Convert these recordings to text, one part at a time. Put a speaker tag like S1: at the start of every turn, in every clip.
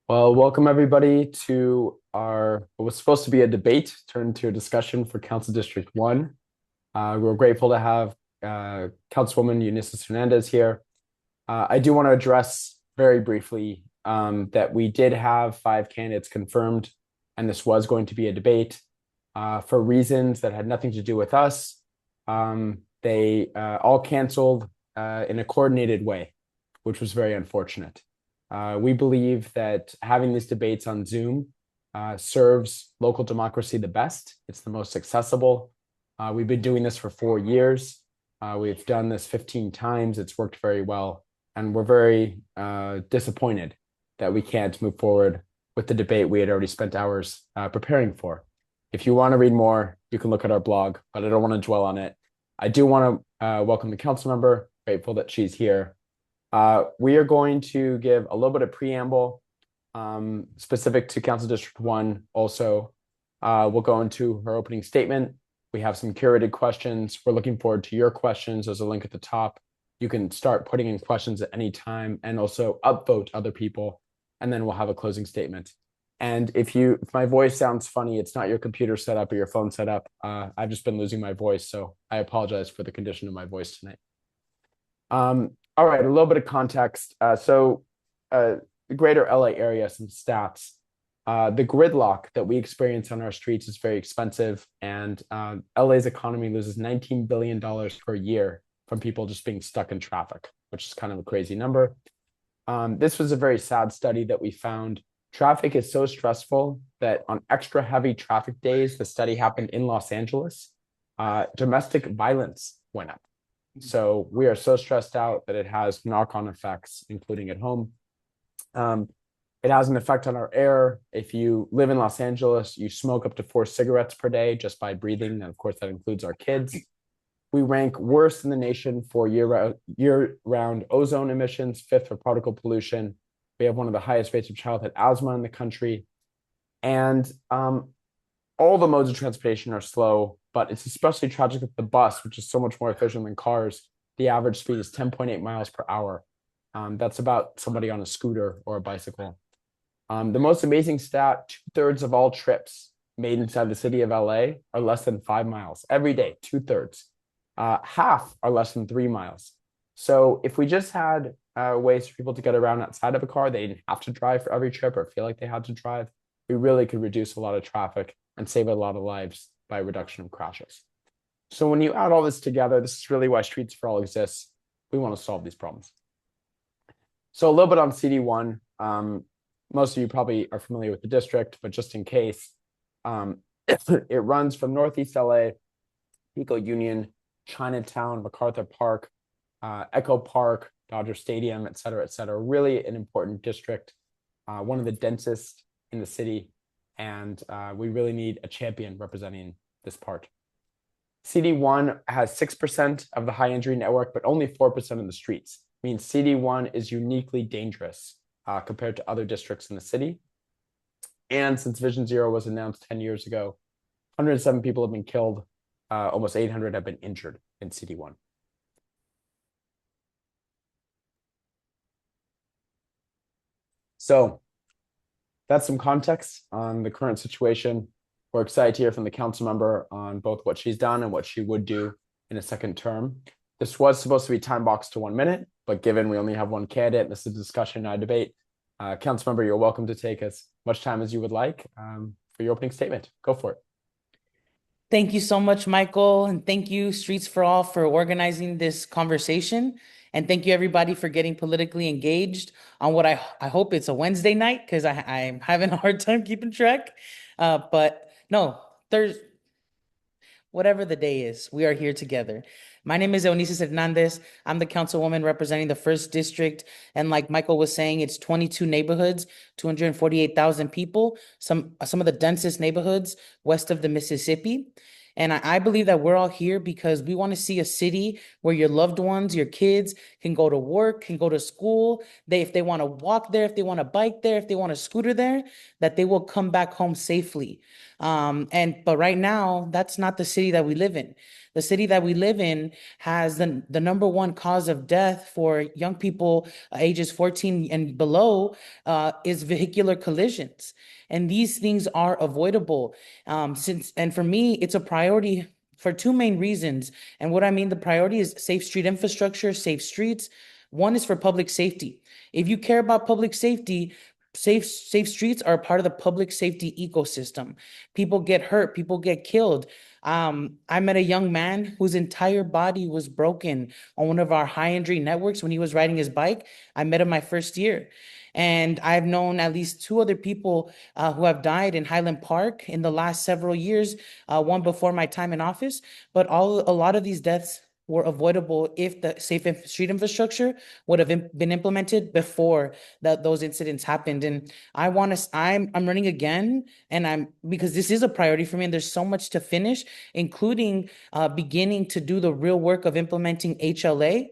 S1: Well, welcome everybody to our what was supposed to be a debate turned to a discussion for Council District 1. We're grateful to have Councilwoman Eunisses Hernandez here. I do want to address very briefly that we did have 5 candidates confirmed, and this was going to be a debate for reasons that had nothing to do with us. They all canceled in a coordinated way, which was very unfortunate. We believe that having these debates on Zoom serves local democracy the best. It's the most accessible. We've been doing this for 4 years. We've done this 15 times. It's worked very well. And we're very disappointed that we can't move forward with the debate we had already spent hours preparing for. If you want to read more, you can look at our blog, but I don't want to dwell on it. I do want to welcome the council member. Grateful that she's here. We are going to give a little bit of preamble specific to Council District 1 also. We'll go into her opening statement. We have some curated questions. We're looking forward to your questions. There's a link at the top. You can start putting in questions at any time and also upvote other people. And then we'll have a closing statement. And if my voice sounds funny, it's not your computer set up or your phone set up. I've just been losing my voice, so I apologize for the condition of my voice tonight. All right, a little bit of context. The greater LA area, some stats. The gridlock that we experience on our streets is very expensive, and LA's economy loses $19 billion per year from people just being stuck in traffic, which is kind of a crazy number. This was a very sad study that we found. Traffic is so stressful that on extra heavy traffic days, the study happened in Los Angeles, domestic violence went up. So we are so stressed out that it has knock-on effects, including at home. It has an effect on our air. If you live in Los Angeles, you smoke up to 4 cigarettes per day just by breathing. And of course, that includes our kids. We rank worst in the nation for year-round ozone emissions, 5th for particle pollution. We have one of the highest rates of childhood asthma in the country. And all the modes of transportation are slow, but it's especially tragic with the bus, which is so much more efficient than cars. The average speed is 10.8 miles per hour. That's about somebody on a scooter or a bicycle. The most amazing stat, 2/3 of all trips made inside the city of LA are less than 5 miles every day, 2/3. Half are less than 3 miles. So if we just had ways for people to get around outside of a car, they didn't have to drive for every trip or feel like they had to drive, we really could reduce a lot of traffic and save a lot of lives by reduction of crashes. So when you add all this together, this is really why Streets for All exists. We want to solve these problems. So a little bit on CD1. Most of you probably are familiar with the district, but just in case, it runs from Northeast LA, Pico Union, Chinatown, MacArthur Park, Echo Park, Dodger Stadium, et cetera, really an important district, one of the densest in the city. And we really need a champion representing this part. CD1 has 6% of the high injury network, but only 4% of the streets. Means CD1 is uniquely dangerous compared to other districts in the city. And since Vision Zero was announced 10 years ago, 107 people have been killed, almost 800 have been injured in CD1. So that's some context on the current situation. We're excited to hear from the council member on both what she's done and what she would do in a second term. This was supposed to be time boxed to 1 minute, but given we only have one candidate, this is a discussion, not a debate. Council member, you're welcome to take as much time as you would like for your opening statement. Go for it.
S2: Thank you so much, Michael. And thank you, Streets for All, for organizing this conversation. And thank you, everybody, for getting politically engaged on what I hope it's a Wednesday night, because I'm having a hard time keeping track. But no, Thursday, whatever the day is, we are here together. My name is Eunisses Hernandez. I'm the councilwoman representing the 1st District. And like Michael was saying, it's 22 neighborhoods, 248,000 people, some of the densest neighborhoods west of the Mississippi. And I believe that we're all here because we want to see a city where your loved ones, your kids can go to work, can go to school. If they want to walk there, if they want to bike there, if they want to scooter there, that they will come back home safely. But right now, that's not the city that we live in. The city that we live in has the number one cause of death for young people ages 14 and below is vehicular collisions. And these things are avoidable. And for me, it's a priority for two main reasons. And what I mean, the priority is safe street infrastructure, safe streets. One is for public safety. If you care about public safety, safe streets are part of the public safety ecosystem. People get hurt, people get killed. I met a young man whose entire body was broken on one of our high injury networks when he was riding his bike. I met him my first year. And I've known at least two other people who have died in Highland Park in the last several years, one before my time in office. But a lot of these deaths were avoidable if the street infrastructure would have been implemented before those incidents happened. And I'm running again, and because this is a priority for me, and there's so much to finish, including beginning to do the real work of implementing HLA,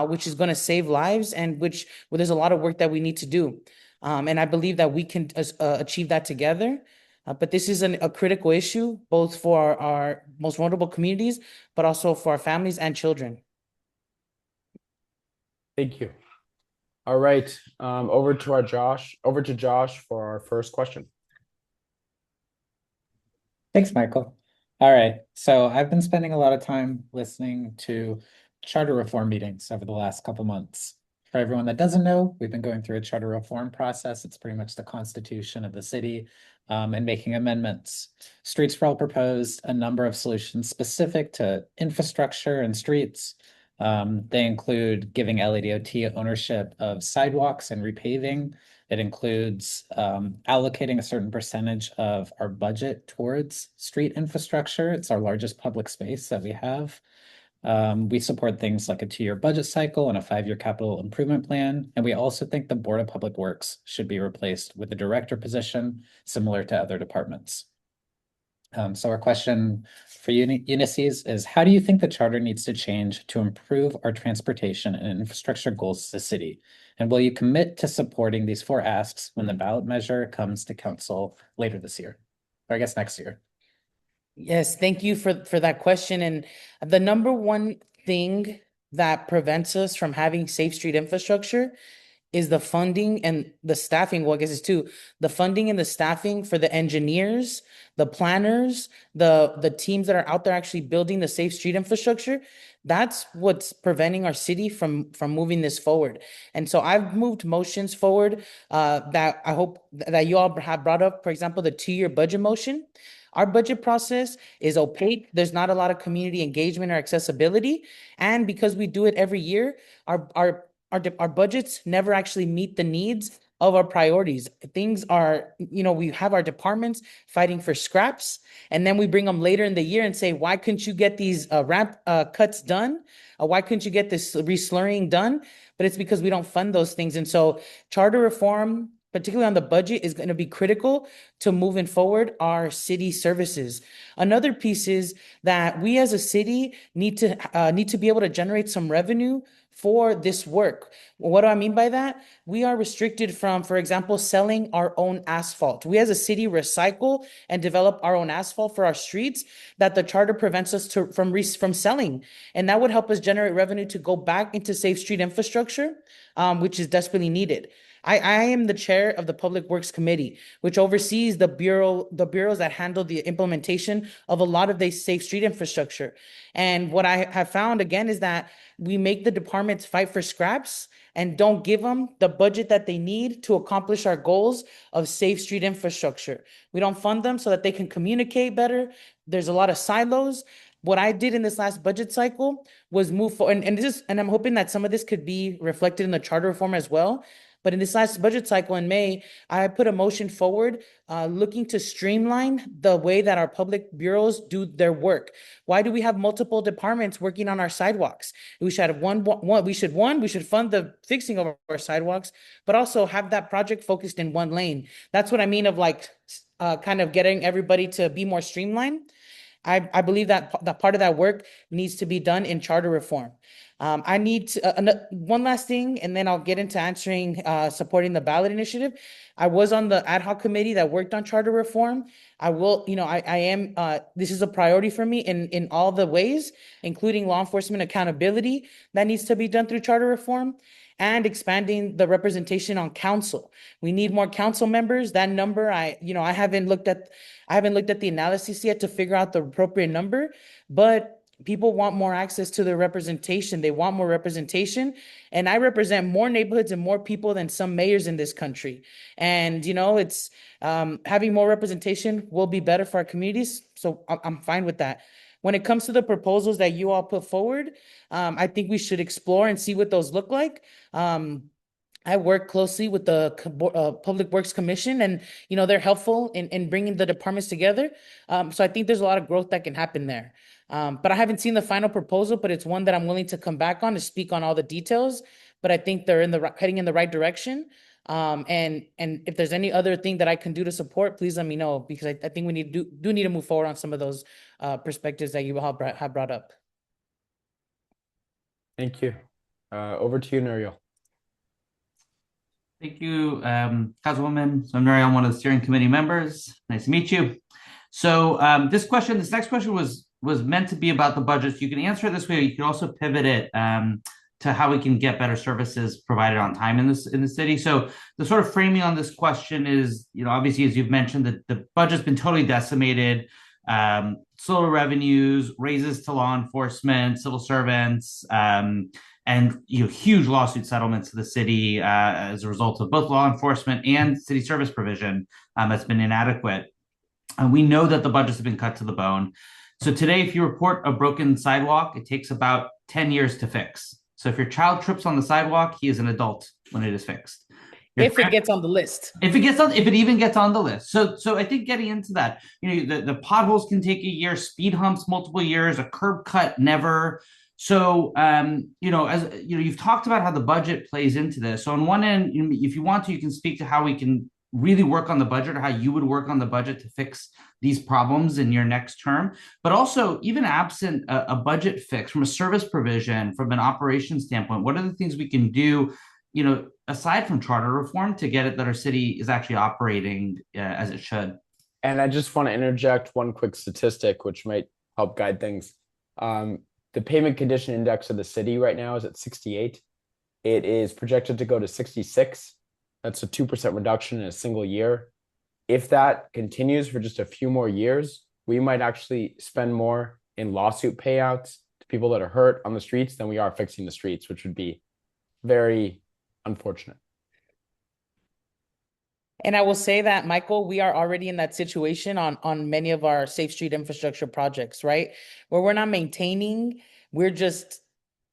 S2: which is going to save lives, and where there's a lot of work that we need to do. And I believe that we can achieve that together. But this is a critical issue, both for our most vulnerable communities, but also for our families and children.
S1: Thank you. All right, over to Josh for our first question.
S3: Thanks, Michael. All right, so I've been spending a lot of time listening to charter reform meetings over the last couple months. For everyone that doesn't know, we've been going through a charter reform process. It's pretty much the constitution of the city, and making amendments. Streets for All proposed a number of solutions specific to infrastructure and streets. They include giving LADOT ownership of sidewalks and repaving. It includes allocating a certain percentage of our budget towards street infrastructure. It's our largest public space that we have. We support things like a 2-year budget cycle and a 5-year capital improvement plan. And we also think the Board of Public Works should be replaced with a director position similar to other departments. So our question for Eunisses is, how do you think the charter needs to change to improve our transportation and infrastructure goals as a city? And will you commit to supporting these 4 asks when the ballot measure comes to council later this year? Or I guess next year.
S2: Yes, thank you for that question. And the number one thing that prevents us from having safe street infrastructure is the funding and the staffing. Well, I guess it's two, the funding and the staffing for the engineers, the planners, the teams that are out there actually building the safe street infrastructure. That's what's preventing our city from moving this forward. And so I've moved motions forward that I hope that you all have brought up. For example, the 2-year budget motion. Our budget process is opaque. There's not a lot of community engagement or accessibility. And because we do it every year, our budgets never actually meet the needs of our priorities. Things are, we have our departments fighting for scraps, and then we bring them later in the year and say, why couldn't you get these ramp cuts done? Why couldn't you get this reslurring done? But it's because we don't fund those things. And so charter reform, particularly on the budget, is going to be critical to moving forward our city services. Another piece is that we as a city need to be able to generate some revenue for this work. What do I mean by that? We are restricted from, for example, selling our own asphalt. We as a city recycle and develop our own asphalt for our streets that the charter prevents us from selling. And that would help us generate revenue to go back into safe street infrastructure, which is desperately needed. I am the chair of the Public Works Committee, which oversees the bureaus that handle the implementation of a lot of the safe street infrastructure. And what I have found again is that we make the departments fight for scraps and don't give them the budget that they need to accomplish our goals of safe street infrastructure. We don't fund them so that they can communicate better. There's a lot of silos. What I did in this last budget cycle was move forward, and I'm hoping that some of this could be reflected in the charter reform as well. But in this last budget cycle in May, I put a motion forward looking to streamline the way that our public bureaus do their work. Why do we have multiple departments working on our sidewalks? We should have we should fund the fixing of our sidewalks, but also have that project focused in one lane. That's what I mean of kind of getting everybody to be more streamlined. I believe that part of that work needs to be done in charter reform. I need to, one last thing, and then I'll get into answering, supporting the ballot initiative. I was on the ad hoc committee that worked on charter reform. I will, I am, this is a priority for me in all the ways, including law enforcement accountability that needs to be done through charter reform and expanding the representation on council. We need more council members. That number, I haven't looked at the analysis yet to figure out the appropriate number, but people want more access to their representation. They want more representation. And I represent more neighborhoods and more people than some mayors in this country. And, it's having more representation will be better for our communities. So I'm fine with that. When it comes to the proposals that you all put forward, I think we should explore and see what those look like. I work closely with the Public Works Commission, and they're helpful in bringing the departments together. So I think there's a lot of growth that can happen there. But I haven't seen the final proposal, but it's one that I'm willing to come back on to speak on all the details. But I think they're heading in the right direction. And if there's any other thing that I can do to support, please let me know, because I think we need to move forward on some of those perspectives that you have brought up.
S1: Thank you. Over to you, Nuriel.
S4: Thank you, Councilwoman. So I'm Nuriel, I'm one of the steering committee members. Nice to meet you. So this next question was meant to be about the budgets. You can answer it this way. You can also pivot it to how we can get better services provided on time in the city. So the sort of framing on this question is, obviously, as you've mentioned, that the budget's been totally decimated. Slower revenues, raises to law enforcement, civil servants, and huge lawsuit settlements to the city as a result of both law enforcement and city service provision that's been inadequate. And we know that the budgets have been cut to the bone. So today, if you report a broken sidewalk, it takes about 10 years to fix. So if your child trips on the sidewalk, he is an adult when it is fixed.
S2: If it gets on the list.
S4: If it even gets on the list. So I think getting into that, the potholes can take a year, speed humps multiple years, a curb cut never. So you've talked about how the budget plays into this. So on one end, if you want to, you can speak to how we can really work on the budget, or how you would work on the budget to fix these problems in your next term. But also, even absent a budget fix, from a service provision, from an operations standpoint, what are the things we can do, aside from charter reform, to get it that our city is actually operating as it should?
S1: And I just want to interject one quick statistic, which might help guide things. The pavement condition index of the city right now is at 68. It is projected to go to 66. That's a 2% reduction in a single year. If that continues for just a few more years, we might actually spend more in lawsuit payouts to people that are hurt on the streets than we are fixing the streets, which would be very unfortunate.
S2: And I will say that, Michael, we are already in that situation on many of our Safe Street infrastructure projects, right? Where we're not maintaining, we're just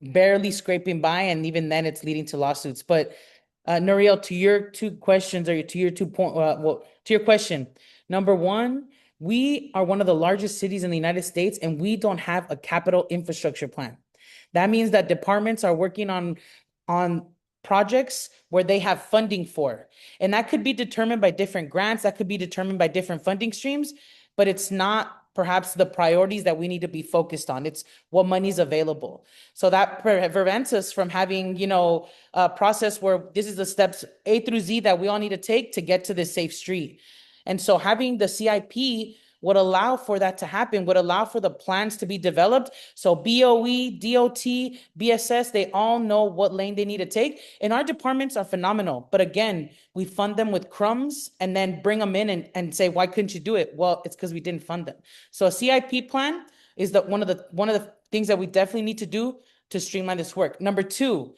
S2: barely scraping by, and even then it's leading to lawsuits. But Nuriel, to your two questions, or to your to your question, number one, we are one of the largest cities in the United States, and we don't have a capital infrastructure plan. That means that departments are working on projects where they have funding for, and that could be determined by different grants, that could be determined by different funding streams, but it's not perhaps the priorities that we need to be focused on. It's what money's available. So that prevents us from having, a process where this is the steps A through Z that we all need to take to get to this safe street. And so having the CIP would allow for that to happen, would allow for the plans to be developed. So BOE, DOT, BSS, they all know what lane they need to take. And our departments are phenomenal. But again, we fund them with crumbs and then bring them in and say, why couldn't you do it? Well, it's because we didn't fund them. So a CIP plan is one of the things that we definitely need to do to streamline this work. Number two,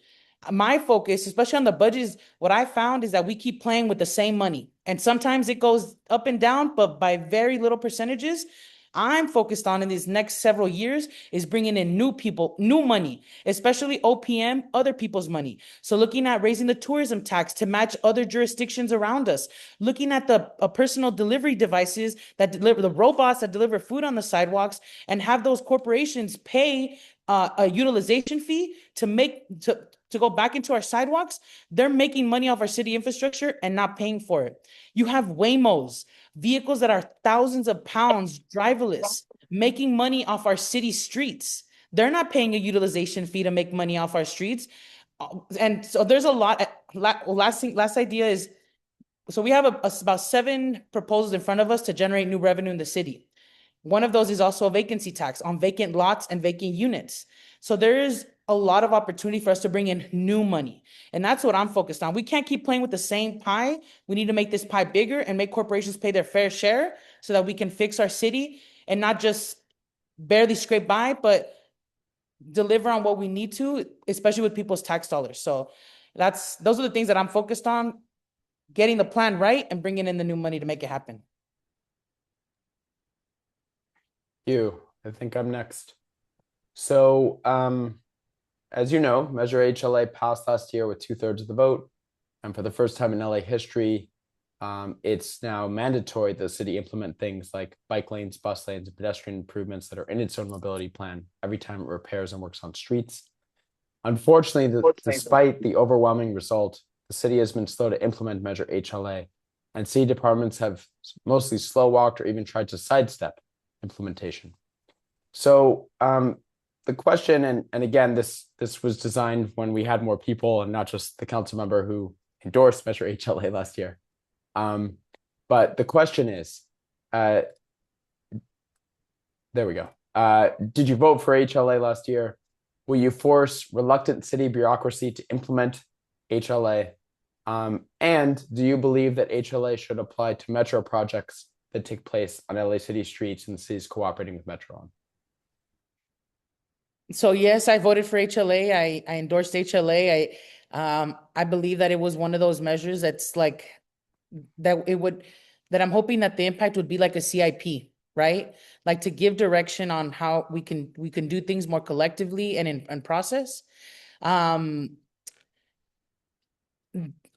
S2: my focus, especially on the budget, is what I found is that we keep playing with the same money. And sometimes it goes up and down, but by very little percentages. I'm focused on in these next several years is bringing in new people, new money, especially OPM, other people's money. So looking at raising the tourism tax to match other jurisdictions around us, looking at the personal delivery devices that deliver, the robots that deliver food on the sidewalks, and have those corporations pay a utilization fee to go back into our sidewalks. They're making money off our city infrastructure and not paying for it. You have Waymos, vehicles that are thousands of pounds driverless, making money off our city streets. they're not paying a utilization fee to make money off our streets. And so there's a lot. Last idea is, so we have about 7 proposals in front of us to generate new revenue in the city. One of those is also a vacancy tax on vacant lots and vacant units. So there is a lot of opportunity for us to bring in new money. And that's what I'm focused on. We can't keep playing with the same pie. We need to make this pie bigger and make corporations pay their fair share so that we can fix our city and not just barely scrape by, but deliver on what we need to, especially with people's tax dollars. So those are the things that I'm focused on, getting the plan right and bringing in the new money to make it happen.
S1: You, I think I'm next. So, as you know, Measure HLA passed last year with 2/3 of the vote. And for the first time in LA history, it's now mandatory the city implement things like bike lanes, bus lanes, and pedestrian improvements that are in its own mobility plan every time it repairs and works on streets. Unfortunately, despite the overwhelming result, the city has been slow to implement Measure HLA, and city departments have mostly slow walked or even tried to sidestep implementation. So the question, and again, this was designed when we had more people and not just the council member who endorsed Measure HLA last year. But the question is, there we go. Did you vote for HLA last year? Will you force reluctant city bureaucracy to implement HLA? And do you believe that HLA should apply to metro projects that take place on LA City streets and the city's cooperating with Metro on?
S2: So yes, I voted for HLA. I endorsed HLA. I believe that it was one of those measures that's like that I'm hoping that the impact would be like a CIP, right? Like to give direction on how we can do things more collectively and in process. Around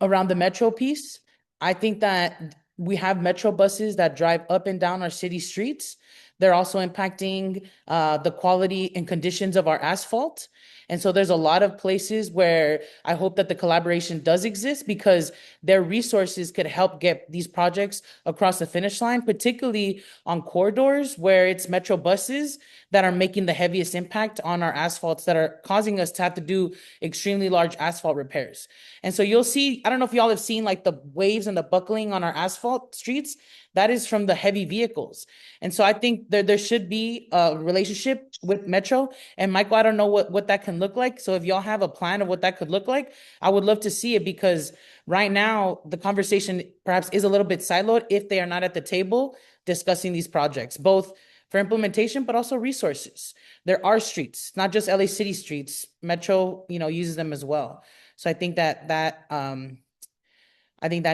S2: the metro piece, I think that we have metro buses that drive up and down our city streets. They're also impacting the quality and conditions of our asphalt. And so there's a lot of places where I hope that the collaboration does exist because their resources could help get these projects across the finish line, particularly on corridors where it's metro buses that are making the heaviest impact on our asphalts that are causing us to have to do extremely large asphalt repairs. And so you'll see, I don't know if y'all have seen like the waves and the buckling on our asphalt streets. That is from the heavy vehicles. And so I think there should be a relationship with Metro. And Michael, I don't know what that can look like. So if y'all have a plan of what that could look like, I would love to see it because right now the conversation perhaps is a little bit siloed if they are not at the table discussing these projects, both for implementation, but also resources. There are streets, not just LA City streets. Metro, uses them as well. So I think that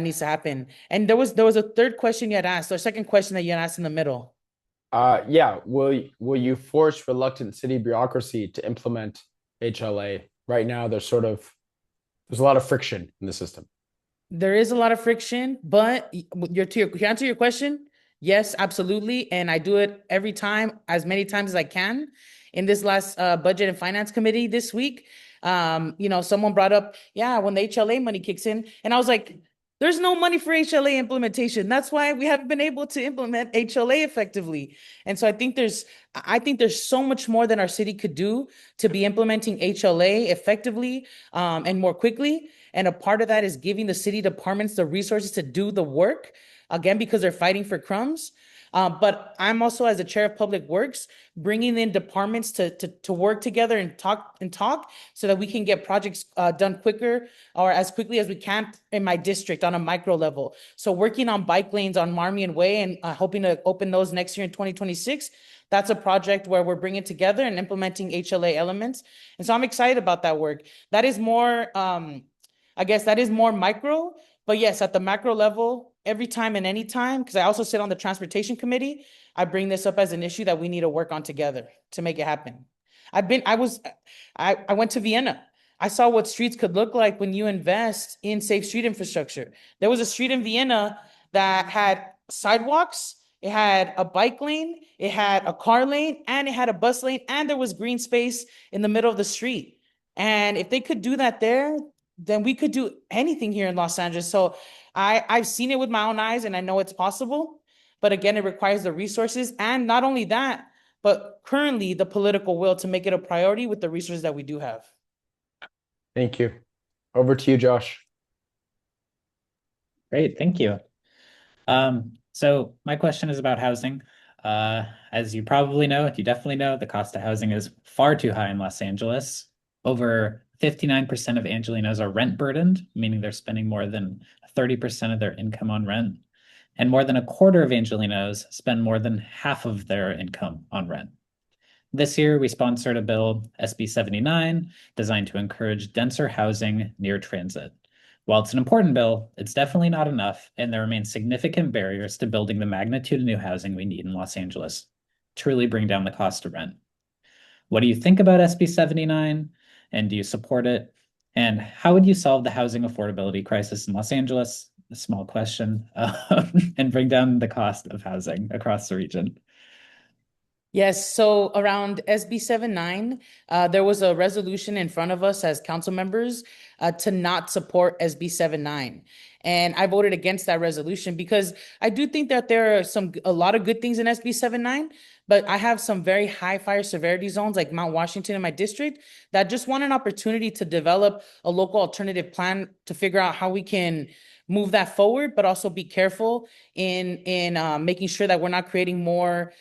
S2: needs to happen. And there was a third question you had asked, or a second question that you had asked in the middle.
S1: Yeah. Will you force reluctant city bureaucracy to implement HLA? Right now, there's a lot of friction in the system.
S2: There is a lot of friction, but to answer your question, yes, absolutely. And I do it every time, as many times as I can. In this last budget and finance committee this week, someone brought up, when the HLA money kicks in, and I was like, there's no money for HLA implementation. That's why we haven't been able to implement HLA effectively. And so I think there's so much more than our city could do to be implementing HLA effectively and more quickly. And a part of that is giving the city departments the resources to do the work, again, because they're fighting for crumbs. But I'm also, as the chair of public works, bringing in departments to work together and talk so that we can get projects done quicker or as quickly as we can in my district on a micro level. So working on bike lanes on Marmion Way and hoping to open those next year in 2026. That's a project where we're bringing together and implementing HLA elements. And so I'm excited about that work. That is more, more micro, but yes, at the macro level, every time and any time, because I also sit on the transportation committee, I bring this up as an issue that we need to work on together to make it happen. I went to Vienna. I saw what streets could look like when you invest in safe street infrastructure. There was a street in Vienna that had sidewalks, it had a bike lane, it had a car lane, and it had a bus lane, and there was green space in the middle of the street. And if they could do that there, then we could do anything here in Los Angeles. So I've seen it with my own eyes and I know it's possible, but again, it requires the resources. And not only that, but currently the political will to make it a priority with the resources that we do have.
S1: Thank you. Over to you, Josh.
S3: Great, thank you. So my question is about housing. As you probably know, you definitely know, the cost of housing is far too high in Los Angeles. Over 59% of Angelenos are rent burdened, meaning they're spending more than 30% of their income on rent. And more than a quarter of Angelenos spend more than half of their income on rent. This year, we sponsored a bill, SB 79, designed to encourage denser housing near transit. While it's an important bill, it's definitely not enough, and there remain significant barriers to building the magnitude of new housing we need in Los Angeles to truly bring down the cost of rent. What do you think about SB 79, and do you support it? And how would you solve the housing affordability crisis in Los Angeles? A small question, and bring down the cost of housing across the region.
S2: Yes, so around SB 79, there was a resolution in front of us as council members to not support SB 79. And I voted against that resolution because I do think that there are a lot of good things in SB 79, but I have some very high fire severity zones like Mount Washington in my district that just want an opportunity to develop a local alternative plan to figure out how we can move that forward, but also be careful in making sure that we're not creating more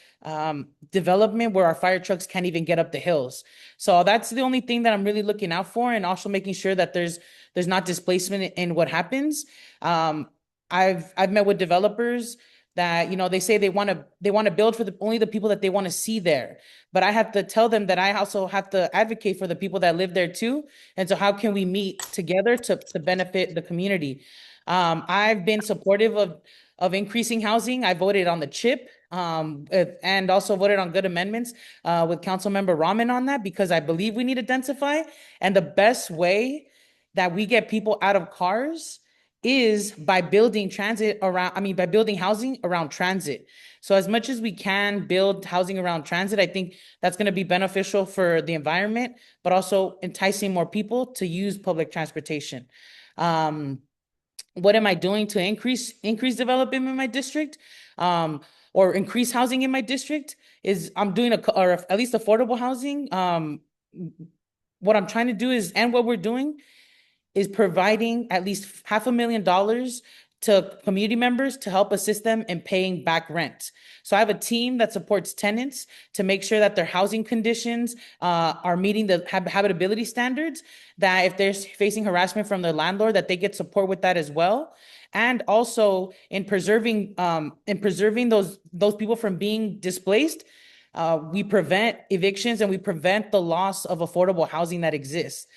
S2: development where our fire trucks can't even get up the hills. So that's the only thing that I'm really looking out for, and also making sure that there's not displacement in what happens. I've met with developers that, they say they want to build for only the people that they want to see there. But I have to tell them that I also have to advocate for the people that live there too. And so how can we meet together to benefit the community? I've been supportive of increasing housing. I voted on the CHIP and also voted on good amendments with Councilmember Rahman on that, because I believe we need to densify. And the best way that we get people out of cars is by building by building housing around transit. So as much as we can build housing around transit, I think that's going to be beneficial for the environment, but also enticing more people to use public transportation. What am I doing to increase development in my district, or increase housing in my district? Is I'm doing or at least affordable housing. What I'm trying to do is, and what we're doing is providing at least $500,000 to community members to help assist them in paying back rent. So I have a team that supports tenants to make sure that their housing conditions are meeting the habitability standards, that if they're facing harassment from their landlord, that they get support with that as well. And also in preserving those people from being displaced, we prevent evictions and we prevent the loss of affordable housing that exists,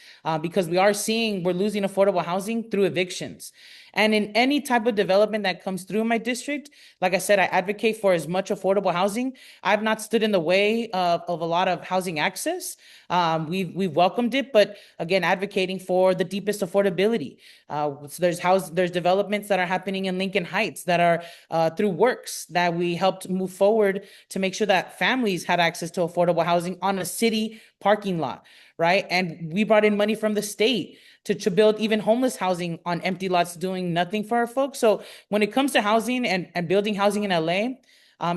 S2: because we're losing affordable housing through evictions. And in any type of development that comes through my district, like I said, I advocate for as much affordable housing. I've not stood in the way of a lot of housing access. We've welcomed it, but again, advocating for the deepest affordability. So there's developments that are happening in Lincoln Heights that are through works that we helped move forward to make sure that families had access to affordable housing on a city parking lot, right? And we brought in money from the state to build even homeless housing on empty lots, doing nothing for our folks. So when it comes to housing and building housing in LA,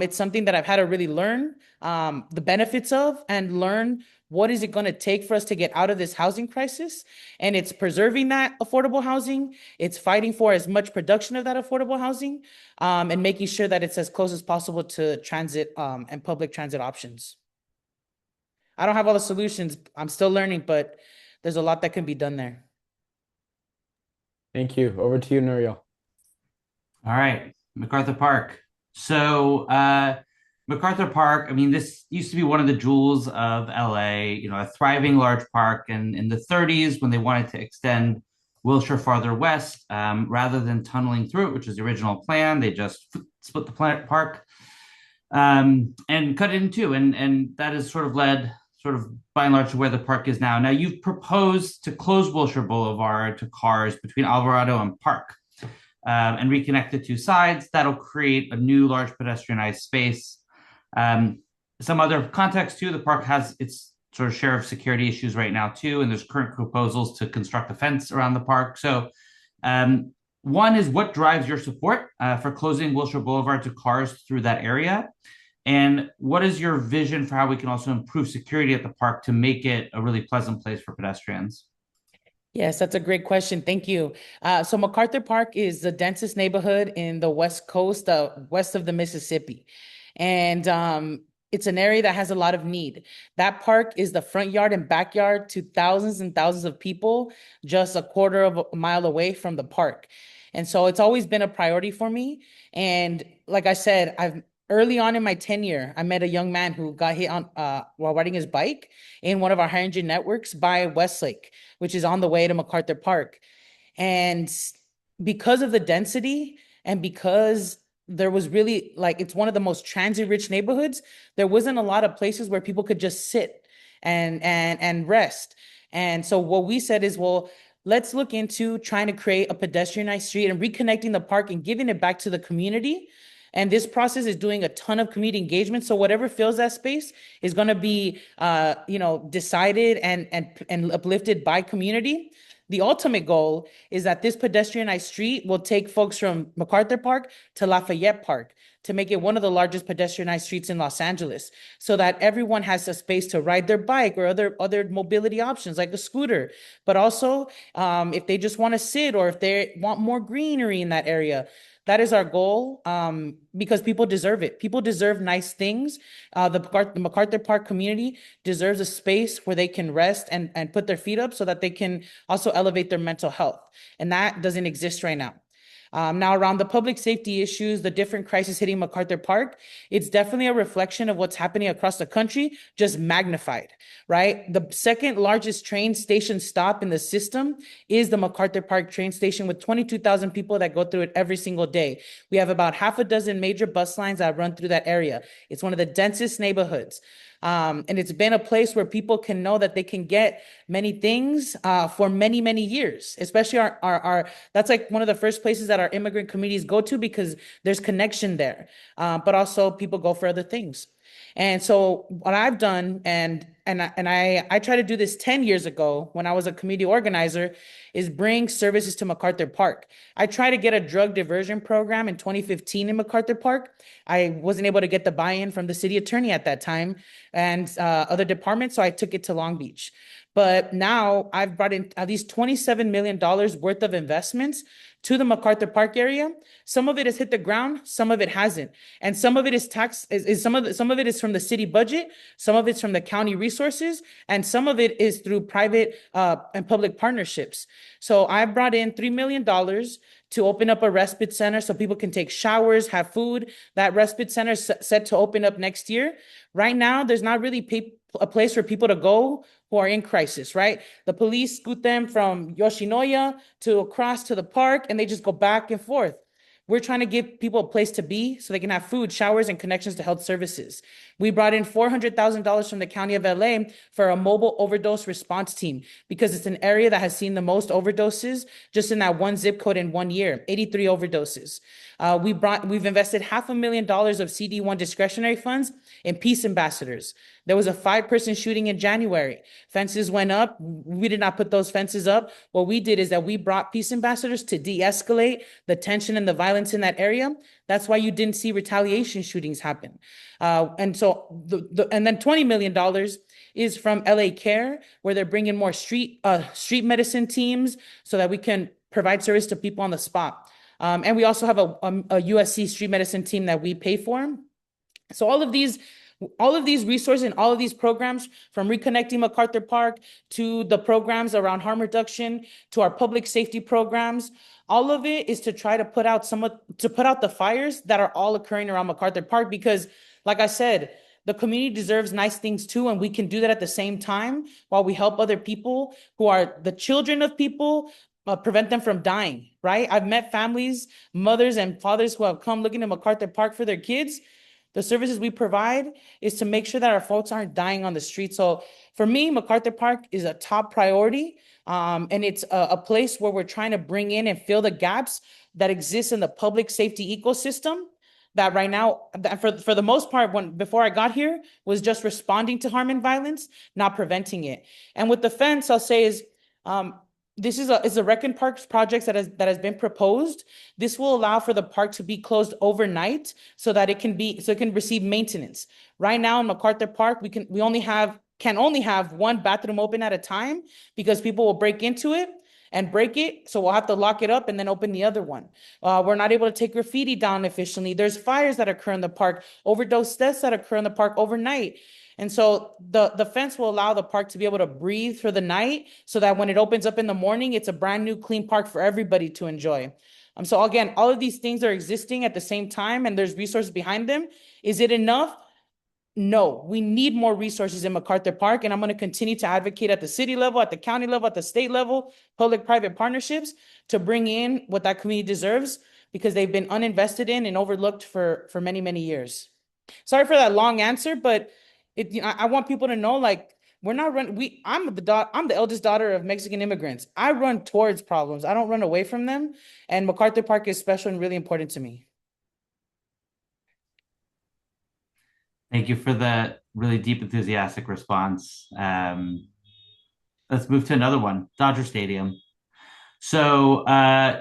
S2: it's something that I've had to really learn the benefits of, and learn what is it going to take for us to get out of this housing crisis. And it's preserving that affordable housing. It's fighting for as much production of that affordable housing, and making sure that it's as close as possible to transit and public transit options. I don't have all the solutions. I'm still learning, but there's a lot that can be done there.
S1: Thank you. Over to you, Nuriel.
S4: All right, MacArthur Park. So MacArthur Park, I mean, this used to be one of the jewels of LA, a thriving large park. And in the 30s, when they wanted to extend Wilshire farther west, rather than tunneling through it, which was the original plan, they just split the park and cut it in two. And that has sort of led by and large to where the park is now. Now, you've proposed to close Wilshire Boulevard to cars between Alvarado and Park, and reconnect the two sides. That'll create a new large pedestrianized space. Some other context too, the park has its sort of share of security issues right now too, and there's current proposals to construct a fence around the park. So one is, what drives your support for closing Wilshire Boulevard to cars through that area? And what is your vision for how we can also improve security at the park to make it a really pleasant place for pedestrians?
S2: Yes, that's a great question. Thank you. So MacArthur Park is the densest neighborhood in the West Coast, west of the Mississippi. And it's an area that has a lot of need. That park is the front yard and backyard to thousands and thousands of people just a quarter of a mile away from the park. And so it's always been a priority for me. And like I said, I've early on in my tenure, I met a young man who got hit on while riding his bike in one of our high engine networks by Westlake, which is on the way to MacArthur Park. And because of the density and because there was really like it's one of the most transit rich neighborhoods, there wasn't a lot of places where people could just sit and rest. And so what we said is, well, let's look into trying to create a pedestrianized street and reconnecting the park and giving it back to the community. And this process is doing a ton of community engagement. So whatever fills that space is going to be, decided and uplifted by community. The ultimate goal is that this pedestrianized street will take folks from MacArthur Park to Lafayette Park to make it one of the largest pedestrianized streets in Los Angeles, so that everyone has a space to ride their bike or other mobility options like a scooter. But also, if they just want to sit or if they want more greenery in that area, that is our goal, because people deserve it. People deserve nice things. The MacArthur Park community deserves a space where they can rest and put their feet up so that they can also elevate their mental health. And that doesn't exist right now. Now, around the public safety issues, the different crises hitting MacArthur Park, it's definitely a reflection of what's happening across the country, just magnified, right? The second largest train station stop in the system is the MacArthur Park train station with 22,000 people that go through it every single day. We have about half a dozen major bus lines that run through that area. It's one of the densest neighborhoods. And it's been a place where people can know that they can get many things for many, many years, especially our that's like one of the first places that our immigrant communities go to because there's connection there. But also people go for other things. And so what I've done, and I tried to do this 10 years ago when I was a community organizer, is bring services to MacArthur Park. I tried to get a drug diversion program in 2015 in MacArthur Park. I wasn't able to get the buy-in from the city attorney at that time and other departments, so I took it to Long Beach. But now I've brought in at least $27 million worth of investments to the MacArthur Park area. Some of it has hit the ground, some of it hasn't. And some of it is some of it is from the city budget, some of it's from the county resources, and some of it is through private and public partnerships. So I brought in $3 million to open up a respite center so people can take showers, have food. That respite center is set to open up next year. Right now, there's not really a place for people to go who are in crisis, right? The police scoot them from Yoshinoya to across to the park, and they just go back and forth. We're trying to give people a place to be so they can have food, showers, and connections to health services. We brought in $400,000 from the County of LA for a mobile overdose response team because it's an area that has seen the most overdoses just in that one zip code in 1 year, 83 overdoses. We've invested $500,000 of CD1 discretionary funds in peace ambassadors. There was a 5-person shooting in January. Fences went up. We did not put those fences up. What we did is that we brought peace ambassadors to de-escalate the tension and the violence in that area. That's why you didn't see retaliation shootings happen. And then $20 million is from LA Care, where they're bringing more street medicine teams so that we can provide service to people on the spot. And we also have a USC street medicine team that we pay for. So all of these resources and all of these programs, from reconnecting MacArthur Park to the programs around harm reduction to our public safety programs, all of it is to try to put out the fires that are all occurring around MacArthur Park. Because, like I said, the community deserves nice things too, and we can do that at the same time while we help other people who are the children of people. Prevent them from dying, right? I've met families, mothers and fathers who have come looking to MacArthur Park for their kids. The services we provide is to make sure that our folks aren't dying on the street. So for me, MacArthur Park is a top priority. And it's a place where we're trying to bring in and fill the gaps that exist in the public safety ecosystem that right now, for the most part, before I got here, was just responding to harm and violence, not preventing it. And with the fence, I'll say is, This is a Rec and Parks project that has been proposed. This will allow for the park to be closed overnight so that it can receive maintenance. Right now in MacArthur Park, we only have one bathroom open at a time because people will break into it and break it. So we'll have to lock it up and then open the other one. We're not able to take graffiti down efficiently. There's fires that occur in the park, overdose deaths that occur in the park overnight. And so the fence will allow the park to be able to breathe for the night so that when it opens up in the morning, it's a brand new clean park for everybody to enjoy. So again, all of these things are existing at the same time and there's resources behind them. Is it enough? No, we need more resources in MacArthur Park, and I'm going to continue to advocate at the city level, at the county level, at the state level, public-private partnerships to bring in what that community deserves because they've been uninvested in and overlooked for many, many years. Sorry for that long answer, but I want people to know, like, we're not running. I'm the eldest daughter of Mexican immigrants. I run towards problems. I don't run away from them. And MacArthur Park is special and really important to me.
S4: Thank you for the really deep, enthusiastic response. Let's move to another one, Dodger Stadium. So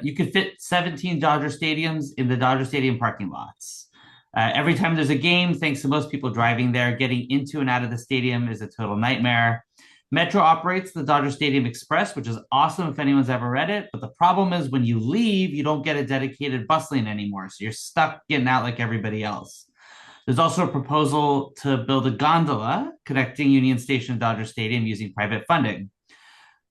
S4: you could fit 17 Dodger stadiums in the Dodger Stadium parking lots. Every time there's a game, thanks to most people driving there, getting into and out of the stadium is a total nightmare. Metro operates the Dodger Stadium Express, which is awesome if anyone's ever read it. But the problem is when you leave, you don't get a dedicated bus lane anymore. So you're stuck getting out like everybody else. There's also a proposal to build a gondola connecting Union Station to Dodger Stadium using private funding.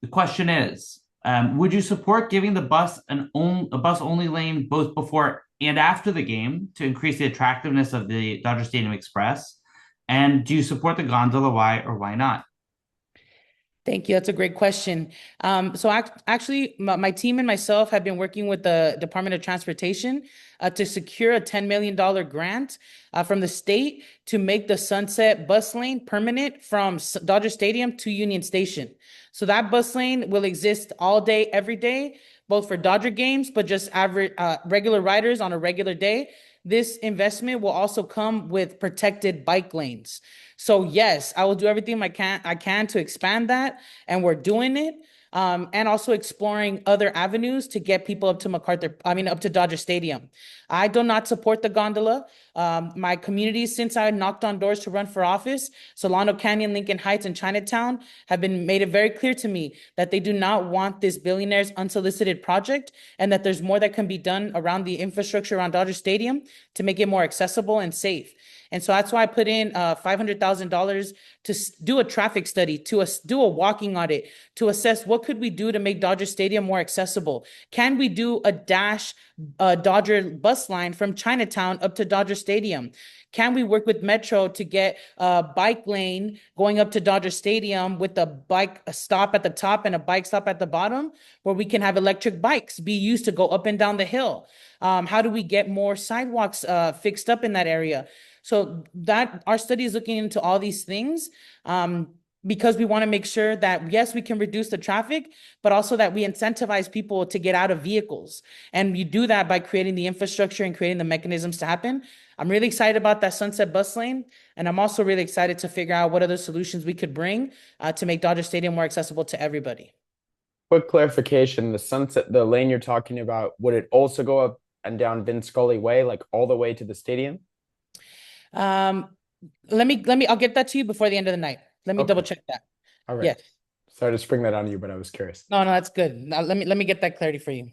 S4: The question is, would you support giving the bus a bus-only lane both before and after the game to increase the attractiveness of the Dodger Stadium Express? And do you support the gondola? Why or why not?
S2: Thank you. That's a great question. So actually, my team and myself have been working with the Department of Transportation to secure a $10 million grant from the state to make the Sunset bus lane permanent from Dodger Stadium to Union Station. So that bus lane will exist all day, every day, both for Dodger games, but just average regular riders on a regular day. This investment will also come with protected bike lanes. So yes, I will do everything I can to expand that, and we're doing it. And also exploring other avenues to get people up to Dodger Stadium. I do not support the gondola. My communities, since I knocked on doors to run for office, Solano Canyon, Lincoln Heights, and Chinatown, have been made it very clear to me that they do not want this billionaire's unsolicited project, and that there's more that can be done around the infrastructure around Dodger Stadium to make it more accessible and safe. And so that's why I put in $500,000 to do a traffic study, to do a walking audit, to assess what could we do to make Dodger Stadium more accessible. Can we do a dash Dodger bus line from Chinatown up to Dodger Stadium? Can we work with Metro to get a bike lane going up to Dodger Stadium with a bike stop at the top and a bike stop at the bottom, where we can have electric bikes be used to go up and down the hill? How do we get more sidewalks fixed up in that area? So that our study is looking into all these things because we want to make sure that, yes, we can reduce the traffic, but also that we incentivize people to get out of vehicles. And we do that by creating the infrastructure and creating the mechanisms to happen. I'm really excited about that Sunset bus lane. And I'm also really excited to figure out what other solutions we could bring to make Dodger Stadium more accessible to everybody.
S1: Quick clarification, the lane you're talking about, would it also go up and down Vince Scully Way, like all the way to the stadium?
S2: I'll get that to you before the end of the night. Let me
S1: Okay.
S2: double check that.
S1: All right.
S2: Yes.
S1: Sorry to spring that on you, but I was curious.
S2: No, that's good. Now, let me get that clarity for you.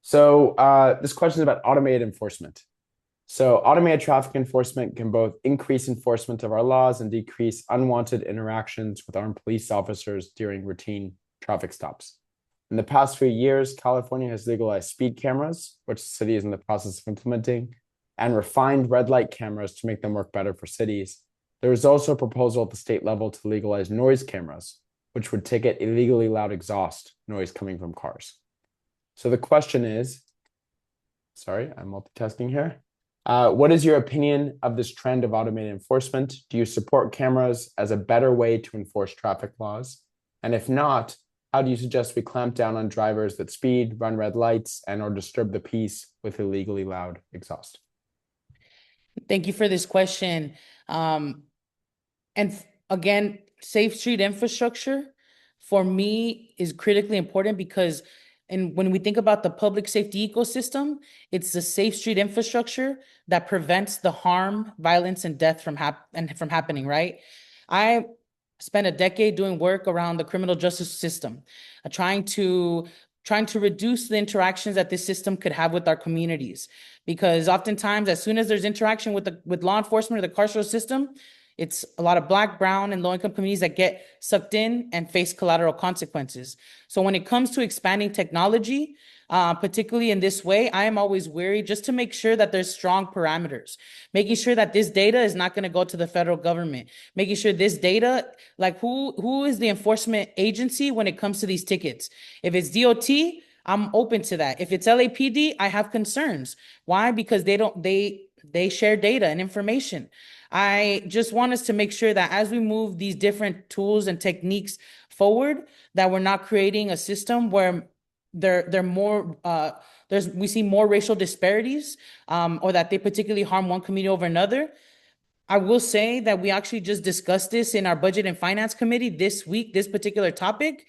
S1: So this question is about automated enforcement. So automated traffic enforcement can both increase enforcement of our laws and decrease unwanted interactions with armed police officers during routine traffic stops. In the past few years, California has legalized speed cameras, which the city is in the process of implementing, and refined red light cameras to make them work better for cities. There is also a proposal at the state level to legalize noise cameras, which would ticket illegally loud exhaust noise coming from cars. So the question is, sorry, I'm multitasking here. What is your opinion of this trend of automated enforcement? Do you support cameras as a better way to enforce traffic laws? And if not, how do you suggest we clamp down on drivers that speed, run red lights, and or disturb the peace with illegally loud exhaust?
S2: Thank you for this question. And again, safe street infrastructure for me is critically important because when we think about the public safety ecosystem, it's the safe street infrastructure that prevents the harm, violence, and death from happening, right? I spent a decade doing work around the criminal justice system, trying to reduce the interactions that this system could have with our communities. Because oftentimes, as soon as there's interaction with law enforcement or the carceral system, it's a lot of Black, brown, and low-income communities that get sucked in and face collateral consequences. So when it comes to expanding technology, particularly in this way, I am always wary just to make sure that there's strong parameters, making sure that this data is not going to go to the federal government, making sure this data, like who is the enforcement agency when it comes to these tickets? If it's DOT, I'm open to that. If it's LAPD, I have concerns. Why? Because they share data and information. I just want us to make sure that as we move these different tools and techniques forward, that we're not creating a system where they're more we see more racial disparities, or that they particularly harm one community over another. I will say that we actually just discussed this in our Budget and Finance Committee this week, this particular topic.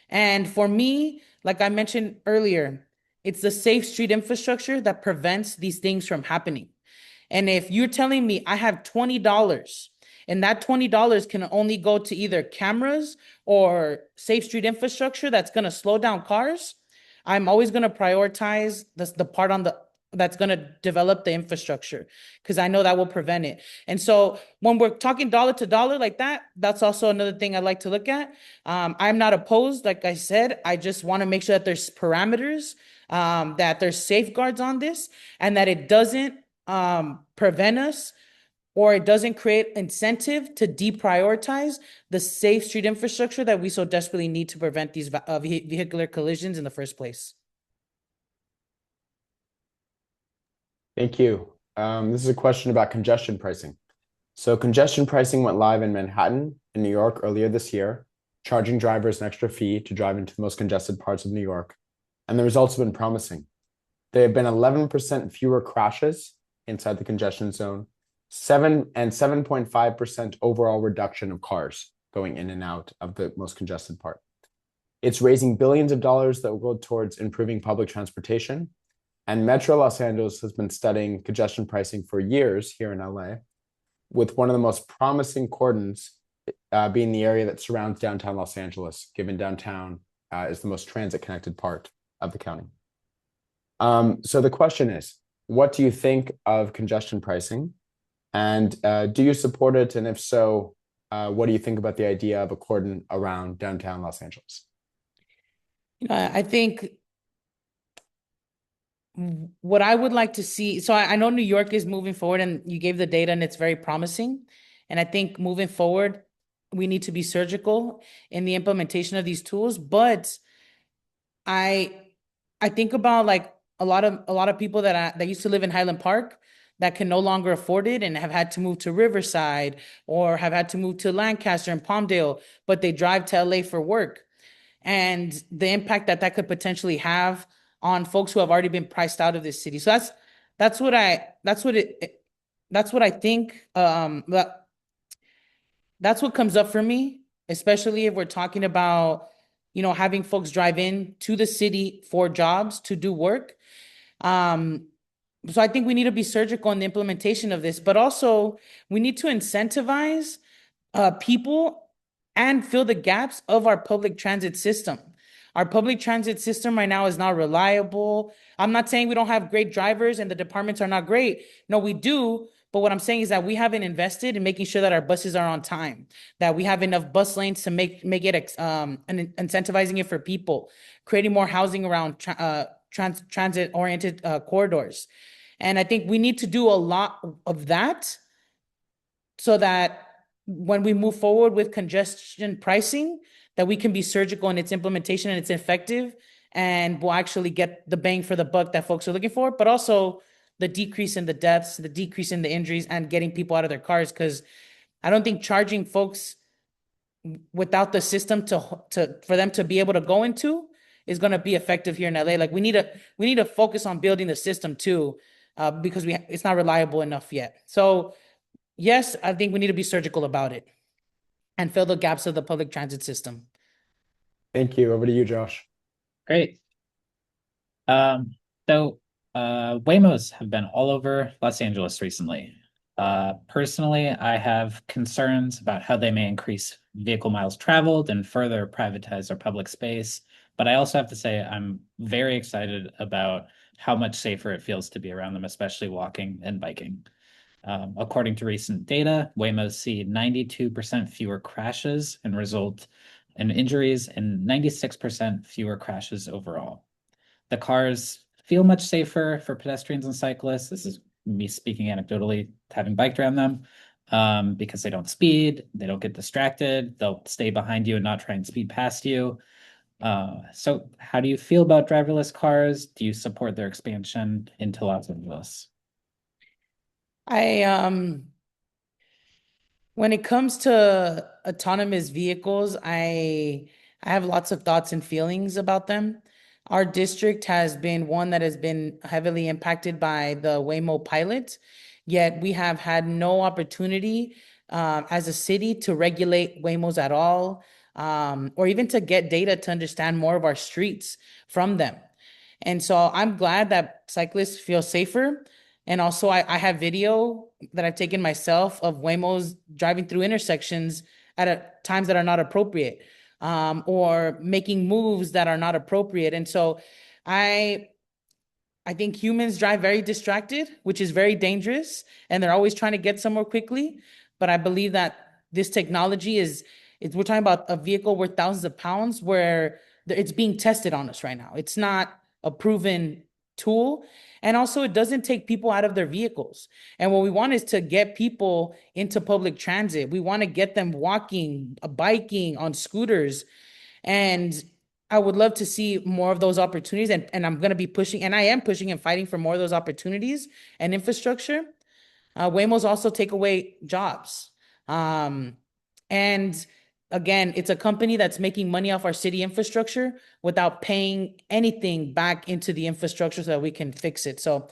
S2: And for me, like I mentioned earlier, it's the safe street infrastructure that prevents these things from happening. And if you're telling me I have $20 and that $20 can only go to either cameras or safe street infrastructure that's going to slow down cars, I'm always going to prioritize the part that's going to develop the infrastructure, because I know that will prevent it. And so when we're talking dollar to dollar like that, that's also another thing I like to look at. I'm not opposed. Like I said, I just want to make sure that there's parameters, that there's safeguards on this, and that it doesn't prevent us, or it doesn't create incentive to deprioritize the safe street infrastructure that we so desperately need to prevent these vehicular collisions in the first place.
S1: Thank you. This is a question about congestion pricing. So congestion pricing went live in Manhattan in New York earlier this year, charging drivers an extra fee to drive into the most congested parts of New York. And the results have been promising. There have been 11% fewer crashes inside the congestion zone, 7.5% overall reduction of cars going in and out of the most congested part. It's raising billions of dollars that will go towards improving public transportation. And Metro Los Angeles has been studying congestion pricing for years here in LA, with one of the most promising cordons being the area that surrounds downtown Los Angeles, given downtown is the most transit-connected part of the county. So the question is, what do you think of congestion pricing? And do you support it? And if so, what do you think about the idea of a cordon around downtown Los Angeles?
S2: I think what I would like to see, so I know New York is moving forward, and you gave the data and it's very promising. And I think moving forward, we need to be surgical in the implementation of these tools. But I think about like a lot of people that used to live in Highland Park that can no longer afford it and have had to move to Riverside or have had to move to Lancaster and Palmdale, but they drive to LA for work. And the impact that could potentially have on folks who have already been priced out of this city. So that's what I think. That's what comes up for me, especially if we're talking about, having folks drive in to the city for jobs to do work. So I think we need to be surgical in the implementation of this, but also we need to incentivize people and fill the gaps of our public transit system. Our public transit system right now is not reliable. I'm not saying we don't have great drivers and the departments are not great. No, we do. But what I'm saying is that we haven't invested in making sure that our buses are on time, that we have enough bus lanes to make it and incentivizing it for people, creating more housing around transit-oriented corridors. And I think we need to do a lot of that so that when we move forward with congestion pricing, that we can be surgical in its implementation and it's effective, and we'll actually get the bang for the buck that folks are looking for, but also the decrease in the deaths, the decrease in the injuries, and getting people out of their cars. Because I don't think charging folks without the system for them to be able to go into is going to be effective here in LA. Like we need to focus on building the system too, because it's not reliable enough yet. So yes, I think we need to be surgical about it and fill the gaps of the public transit system.
S1: Thank you. Over to you, Josh.
S3: Great. So Waymos have been all over Los Angeles recently. Personally, I have concerns about how they may increase vehicle miles traveled and further privatize our public space. But I also have to say I'm very excited about how much safer it feels to be around them, especially walking and biking. According to recent data, Waymos see 92% fewer crashes and result in injuries and 96% fewer crashes overall. The cars feel much safer for pedestrians and cyclists. This is me speaking anecdotally, having biked around them, because they don't speed, they don't get distracted, they'll stay behind you and not try and speed past you. So how do you feel about driverless cars? Do you support their expansion into Los Angeles?
S2: I When it comes to autonomous vehicles, I have lots of thoughts and feelings about them. Our district has been one that has been heavily impacted by the Waymo pilot, yet we have had no opportunity as a city to regulate Waymos at all, or even to get data to understand more of our streets from them. And so I'm glad that cyclists feel safer. And also, I have video that I've taken myself of Waymos driving through intersections at times that are not appropriate, or making moves that are not appropriate. And so I I think humans drive very distracted, which is very dangerous, and they're always trying to get somewhere quickly. But I believe that this technology we're talking about a vehicle worth thousands of pounds where it's being tested on us right now. It's not a proven tool. And also, it doesn't take people out of their vehicles. And what we want is to get people into public transit. We want to get them walking, biking, on scooters. And I would love to see more of those opportunities. And I'm going to be pushing, and I am pushing and fighting for more of those opportunities and infrastructure. Waymos also take away jobs. And again, it's a company that's making money off our city infrastructure without paying anything back into the infrastructure so that we can fix it. So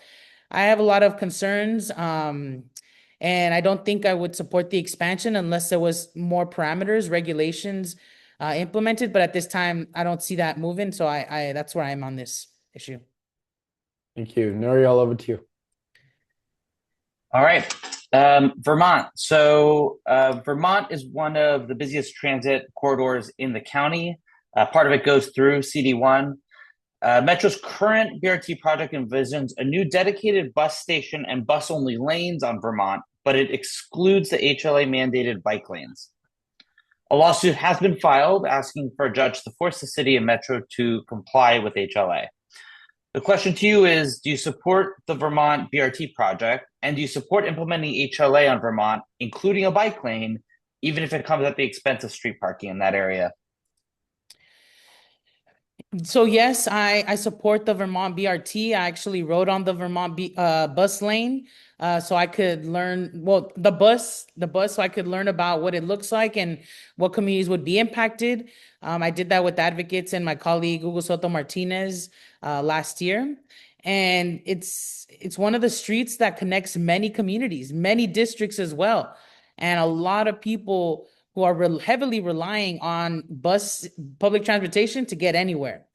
S2: I have a lot of concerns. And I don't think I would support the expansion unless there was more parameters, regulations implemented. But at this time, I don't see that moving. So I that's where I am on this issue.
S1: Thank you. Nuriel, over to you.
S4: All right. Vermont. So Vermont is one of the busiest transit corridors in the county. Part of it goes through CD1. Metro's current BRT project envisions a new dedicated bus station and bus-only lanes on Vermont, but it excludes the HLA-mandated bike lanes. A lawsuit has been filed asking for a judge to force the city and Metro to comply with HLA. The question to you is, do you support the Vermont BRT project, and do you support implementing HLA on Vermont, including a bike lane, even if it comes at the expense of street parking in that area?
S2: So yes, I support the Vermont BRT. I actually rode on the Vermont bus lane, so I could learn, well, the bus, so I could learn about what it looks like and what communities would be impacted. I did that with advocates and my colleague Hugo Soto Martinez last year, and it's one of the streets that connects many communities, many districts as well, and a lot of people who are heavily relying on public transportation to get anywhere.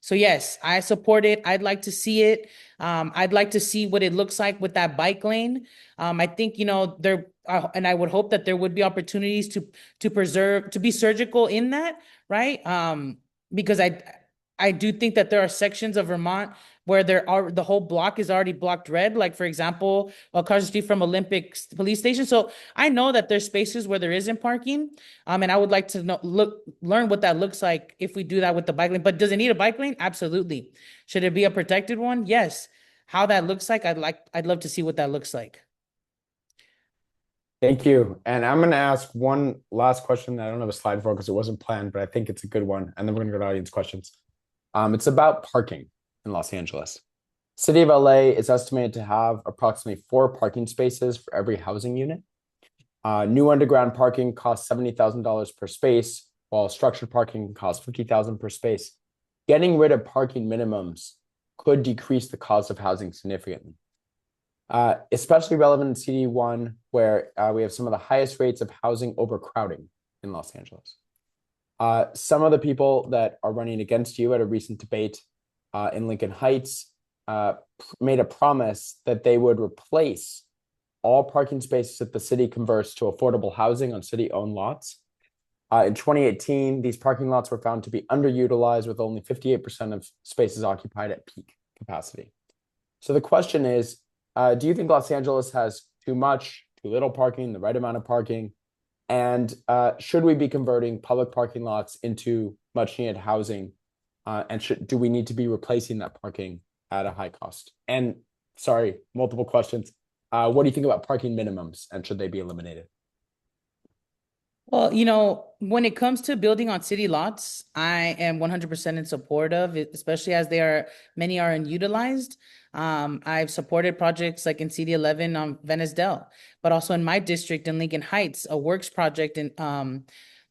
S2: So yes, I support it. I'd like to see it. I'd like to see what it looks like with that bike lane. I think, and I would hope that there would be opportunities to be surgical in that, right? Because I do think that there are sections of Vermont where the whole block is already blocked red, like for example, across the street from Olympic Police Station. So I know that there's spaces where there isn't parking, and I would like to learn what that looks like if we do that with the bike lane. But does it need a bike lane? Absolutely. Should it be a protected one? Yes. How that looks like, I'd love to see what that looks like.
S1: Thank you. And I'm going to ask one last question that I don't have a slide for because it wasn't planned, but I think it's a good one. And then we're going to go to audience questions. It's about parking in Los Angeles. City of LA is estimated to have approximately 4 parking spaces for every housing unit. New underground parking costs $70,000 per space, while structured parking costs $50,000 per space. Getting rid of parking minimums could decrease the cost of housing significantly. Especially relevant in CD1, where we have some of the highest rates of housing overcrowding in Los Angeles. Some of the people that are running against you at a recent debate in Lincoln Heights made a promise that they would replace all parking spaces that the city converts to affordable housing on city-owned lots. In 2018, these parking lots were found to be underutilized with only 58% of spaces occupied at peak capacity. So the question is, do you think Los Angeles has too much, too little parking, the right amount of parking? And should we be converting public parking lots into much needed housing? And do we need to be replacing that parking at a high cost? And sorry, multiple questions. What do you think about parking minimums, and should they be eliminated?
S2: Well, when it comes to building on city lots, I am 100% in support of it, especially as many are unutilized. I've supported projects like in CD11 on Venice Dell, but also in my district in Lincoln Heights, a works project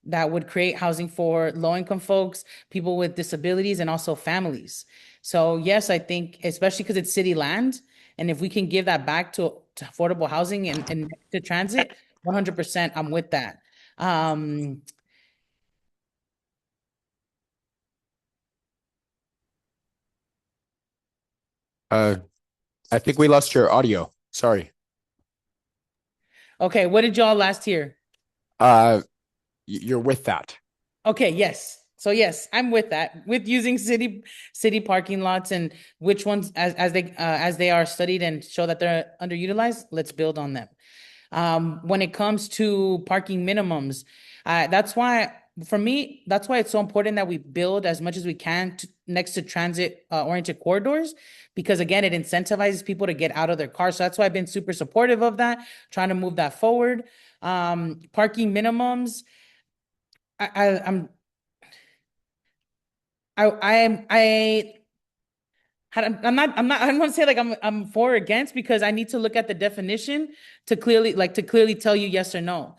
S2: that would create housing for low-income folks, people with disabilities, and also families. So yes, I think, especially because it's city land, and if we can give that back to affordable housing and to transit, 100% I'm with that.
S1: I think we lost your audio. Sorry.
S2: Okay, what did y'all last hear?
S1: You're with that.
S2: Okay, yes. So yes, I'm with that. With using city parking lots and which ones as they are studied and show that they're underutilized, let's build on them. When it comes to parking minimums, that's why it's so important that we build as much as we can next to transit oriented corridors, because again, it incentivizes people to get out of their cars. So that's why I've been super supportive of that, trying to move that forward. Parking minimums, I'm not, I don't want to say like I'm for or against, because I need to look at the definition to clearly tell you yes or no.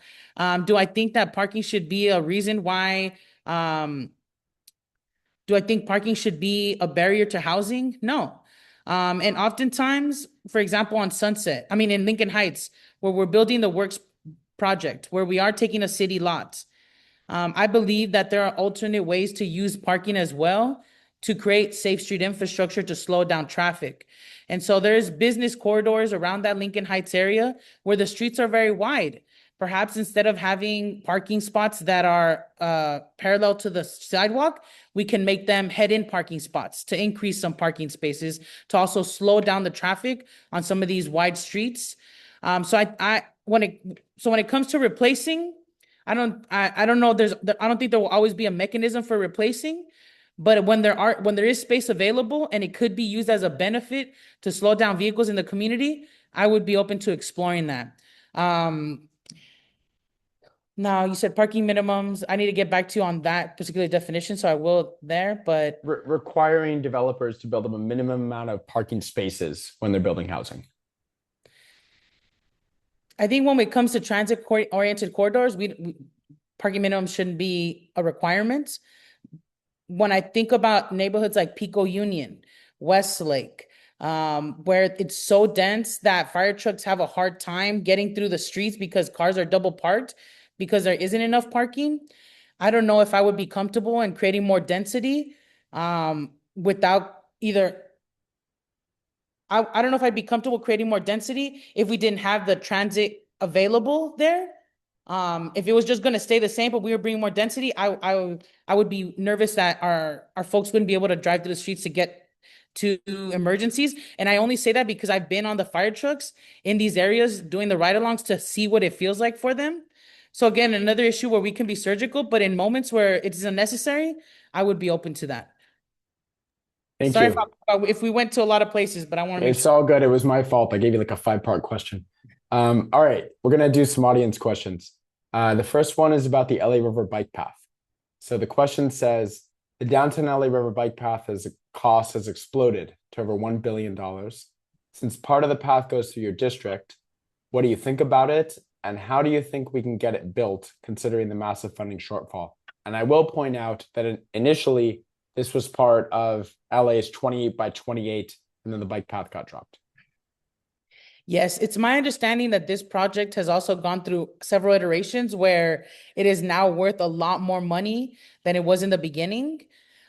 S2: Do I think that parking should be a reason why, do I think parking should be a barrier to housing? No. And oftentimes, for example, in Lincoln Heights, where we're building the works project, where we are taking a city lot, I believe that there are alternate ways to use parking as well to create safe street infrastructure to slow down traffic. And so there's business corridors around that Lincoln Heights area where the streets are very wide. Perhaps instead of having parking spots that are parallel to the sidewalk, we can make them head-in parking spots to increase some parking spaces, to also slow down the traffic on some of these wide streets. When it comes to replacing, I don't know. I don't think there will always be a mechanism for replacing, but when there is space available and it could be used as a benefit to slow down vehicles in the community, I would be open to exploring that. Now you said parking minimums. I need to get back to you on that particular definition, so I will there. But
S1: Requiring developers to build them a minimum amount of parking spaces when they're building housing.
S2: I think when it comes to transit-oriented corridors, parking minimums shouldn't be a requirement. When I think about neighborhoods like Pico Union, Westlake, where it's so dense that fire trucks have a hard time getting through the streets because cars are double parked because there isn't enough parking, I don't know if I would be comfortable in creating more density without either. I don't know if I'd be comfortable creating more density if we didn't have the transit available there. If it was just going to stay the same, but we were bringing more density, I would be nervous that our folks wouldn't be able to drive through the streets to get to emergencies. And I only say that because I've been on the fire trucks in these areas doing the ride-alongs to see what it feels like for them. So again, another issue where we can be surgical, but in moments where it is unnecessary, I would be open to that.
S1: Thank
S2: Sorry
S1: you.
S2: if we went to a lot of places, but I want to make
S1: It's all good. It was my fault. I gave you like a 5-part question. All right, we're gonna do some audience questions. The first one is about the LA River bike path. So the question says, the downtown LA River bike path cost has exploded to over $1 billion. Since part of the path goes through your district, what do you think about it? And how do you think we can get it built considering the massive funding shortfall? And I will point out that initially this was part of LA's 28 by 28, and then the bike path got dropped.
S2: Yes, it's my understanding that this project has also gone through several iterations where it is now worth a lot more money than it was in the beginning.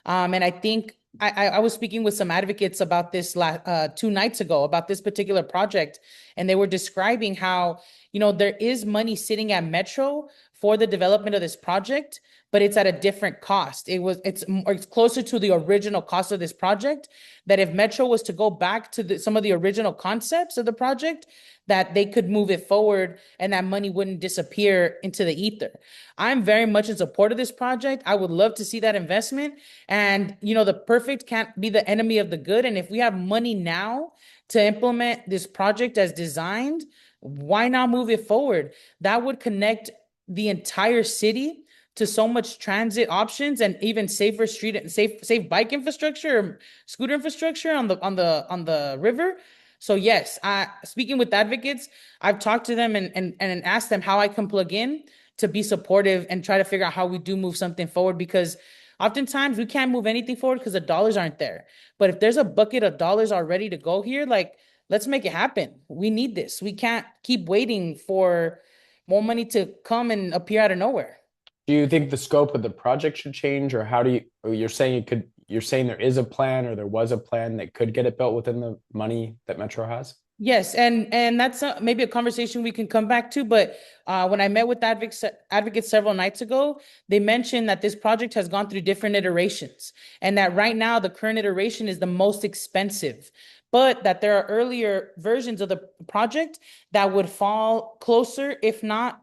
S2: And I think I was speaking with some advocates about this 2 nights ago about this particular project, and they were describing how, there is money sitting at Metro for the development of this project, but it's at a different cost. It's closer to the original cost of this project, that if Metro was to go back to some of the original concepts of the project, that they could move it forward and that money wouldn't disappear into the ether. I'm very much in support of this project. I would love to see that investment. And, the perfect can't be the enemy of the good. And if we have money now to implement this project as designed, why not move it forward? That would connect the entire city to so much transit options and even safer street and safe bike infrastructure, scooter infrastructure on the river. So yes, speaking with advocates, I've talked to them and asked them how I can plug in to be supportive and try to figure out how we do move something forward, because oftentimes we can't move anything forward because the dollars aren't there. But if there's a bucket of dollars already to go here, like, let's make it happen. We need this. We can't keep waiting for more money to come and appear out of nowhere.
S1: Do you think the scope of the project should change, or how do you're saying you're saying there is a plan, or there was a plan that could get it built within the money that Metro has?
S2: Yes, and that's maybe a conversation we can come back to. But when I met with advocates several nights ago, they mentioned that this project has gone through different iterations, and that right now the current iteration is the most expensive, but that there are earlier versions of the project that would fall closer, if not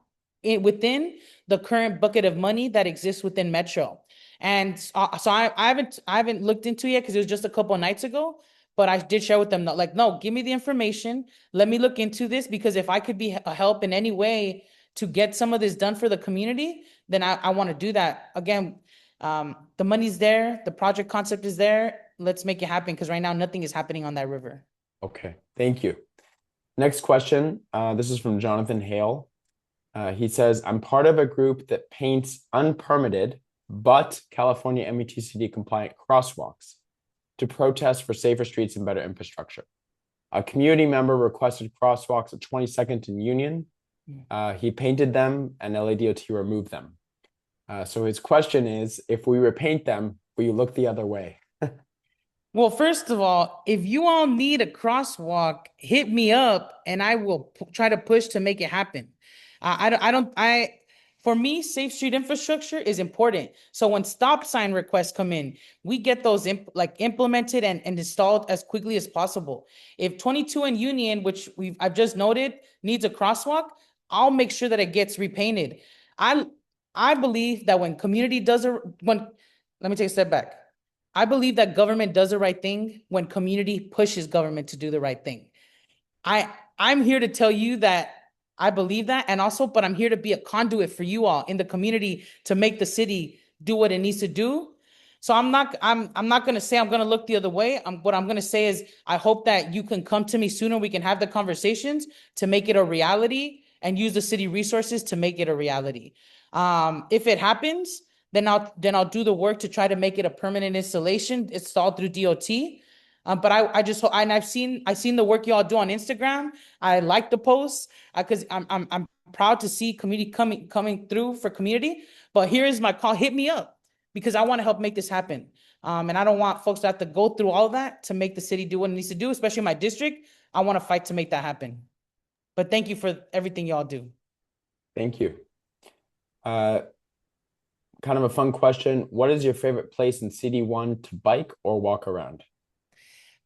S2: within the current bucket of money that exists within Metro. And so I haven't looked into it yet because it was just a couple of nights ago. But I did share with them, like, no, give me the information. Let me look into this, because if I could be a help in any way to get some of this done for the community, then I want to do that. Again, the money's there. The project concept is there. Let's make it happen, because right now nothing is happening on that river.
S1: Okay, thank you. Next question. This is from Jonathan Hale. He says, I'm part of a group that paints unpermitted but California MUTCD compliant crosswalks to protest for safer streets and better infrastructure. A community member requested crosswalks at 22nd and Union. He painted them and LADOT removed them. So his question is, if we repaint them, will you look the other way?
S2: Well, first of all, if you all need a crosswalk, hit me up and I will try to push to make it happen. For me, safe street infrastructure is important. So when stop sign requests come in, we get those implemented and installed as quickly as possible. If 22 and Union, which I've just noted, needs a crosswalk, I'll make sure that it gets repainted. I believe that when community does let me take a step back. I believe that government does the right thing when community pushes government to do the right thing. I'm here to tell you that I believe that, and also, but I'm here to be a conduit for you all in the community to make the city do what it needs to do. So I'm not going to say I'm going to look the other way. What I'm going to say is I hope that you can come to me sooner. We can have the conversations to make it a reality and use the city resources to make it a reality. If it happens, then I'll do the work to try to make it a permanent installation installed through DOT. But I've seen the work y'all do on Instagram. I like the posts because I'm proud to see community coming through for community. But here is my call: hit me up, because I want to help make this happen. And I don't want folks to have to go through all of that to make the city do what it needs to do, especially my district. I want to fight to make that happen. But thank you for everything y'all do.
S1: Thank you. Kind of a fun question. What is your favorite place in CD1 to bike or walk around?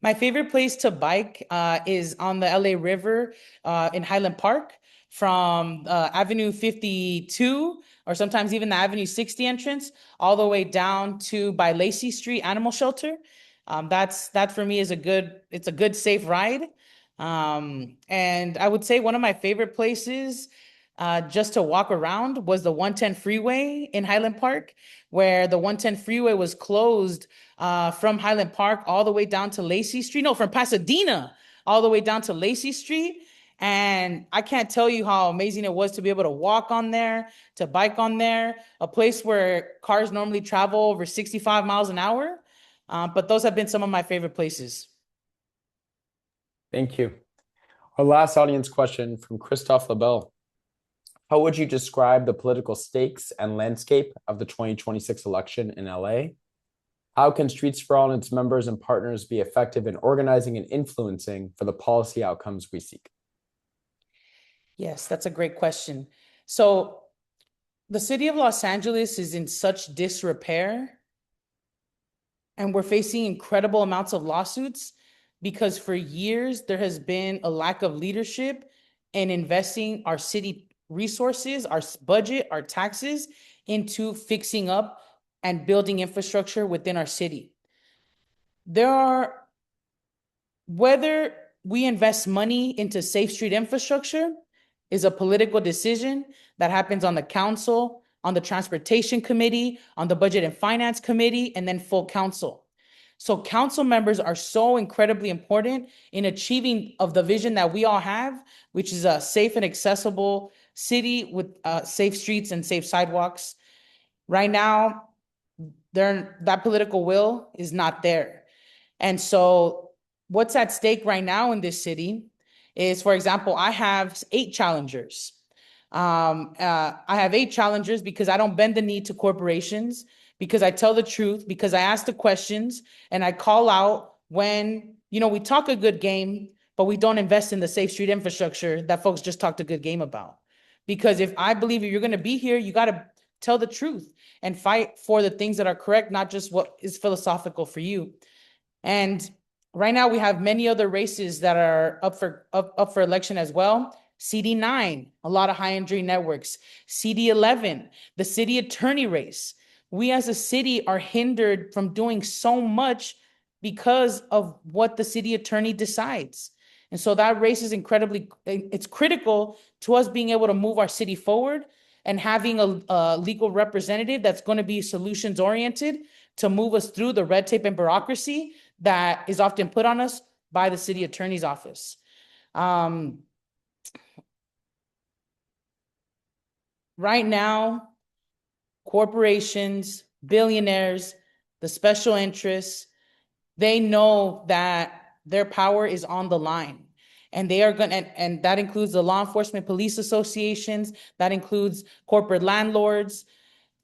S2: My favorite place to bike is on the LA River in Highland Park, from Avenue 52, or sometimes even the Avenue 60 entrance, all the way down to by Lacey Street Animal Shelter. That for me is a good safe ride. And I would say one of my favorite places just to walk around was the 110 freeway in Highland Park, where the 110 freeway was closed from Highland Park all the way down to Lacey Street. No, from Pasadena all the way down to Lacey Street. And I can't tell you how amazing it was to be able to walk on there, to bike on there, a place where cars normally travel over 65 miles an hour. But those have been some of my favorite places.
S1: Thank you. Our last audience question from Christophe LaBelle. How would you describe the political stakes and landscape of the 2026 election in LA? How can Streets for All and its members and partners be effective in organizing and influencing for the policy outcomes we seek?
S2: Yes, that's a great question. So the city of Los Angeles is in such disrepair, and we're facing incredible amounts of lawsuits because for years there has been a lack of leadership in investing our city resources, our budget, our taxes into fixing up and building infrastructure within our city. Whether we invest money into safe street infrastructure is a political decision that happens on the council, on the transportation committee, on the budget and finance committee, and then full council. So council members are so incredibly important in achieving of the vision that we all have, which is a safe and accessible city with safe streets and safe sidewalks. Right now, that political will is not there. And so what's at stake right now in this city is, for example, I have 8 challengers. I have 8 challengers because I don't bend the knee to corporations, because I tell the truth, because I ask the questions, and I call out when, we talk a good game, but we don't invest in the safe street infrastructure that folks just talked a good game about. Because if I believe you're going to be here, you got to tell the truth and fight for the things that are correct, not just what is philosophical for you. And right now we have many other races that are up for election as well. CD9, a lot of high injury networks. CD11, the city attorney race. We as a city are hindered from doing so much because of what the city attorney decides. And so that race is it's critical to us being able to move our city forward and having a legal representative that's going to be solutions oriented to move us through the red tape and bureaucracy that is often put on us by the city attorney's office. Right now, corporations, billionaires, the special interests, they know that their power is on the line. And they are going to, and that includes the law enforcement police associations, that includes corporate landlords.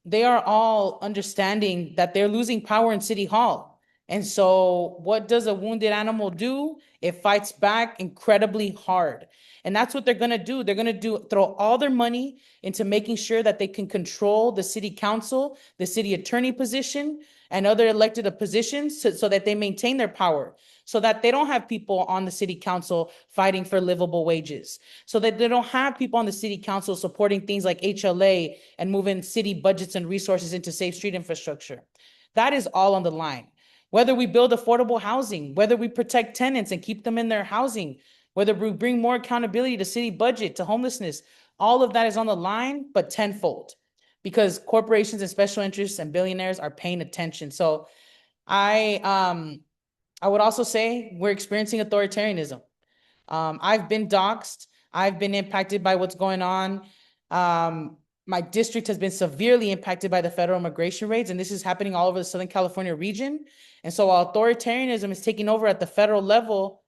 S2: They are all understanding that they're losing power in City Hall. And so what does a wounded animal do? It fights back incredibly hard. And that's what they're going to do. They're going to throw all their money into making sure that they can control the city council, the city attorney position, and other elected positions so that they maintain their power, so that they don't have people on the city council fighting for livable wages, so that they don't have people on the city council supporting things like HLA and moving city budgets and resources into safe street infrastructure. That is all on the line. Whether we build affordable housing, whether we protect tenants and keep them in their housing, whether we bring more accountability to city budget, to homelessness, all of that is on the line, but tenfold, because corporations and special interests and billionaires are paying attention. So I would also say we're experiencing authoritarianism. I've been doxxed. I've been impacted by what's going on. My district has been severely impacted by the federal immigration raids, and this is happening all over the Southern California region. And so while authoritarianism is taking over at the federal level,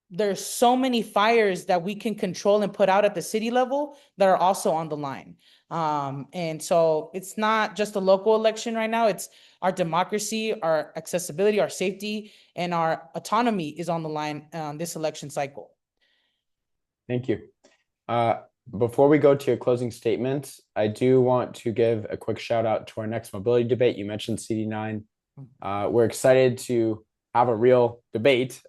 S2: there's so many fires that we can control and put out at the city level that are also on the line. And so it's not just a local election right now, it's our democracy, our accessibility, our safety, and our autonomy is on the line this election cycle.
S1: Thank you. Before we go to your closing statement, I do want to give a quick shout out to our next mobility debate. You mentioned CD9. We're excited to have a real debate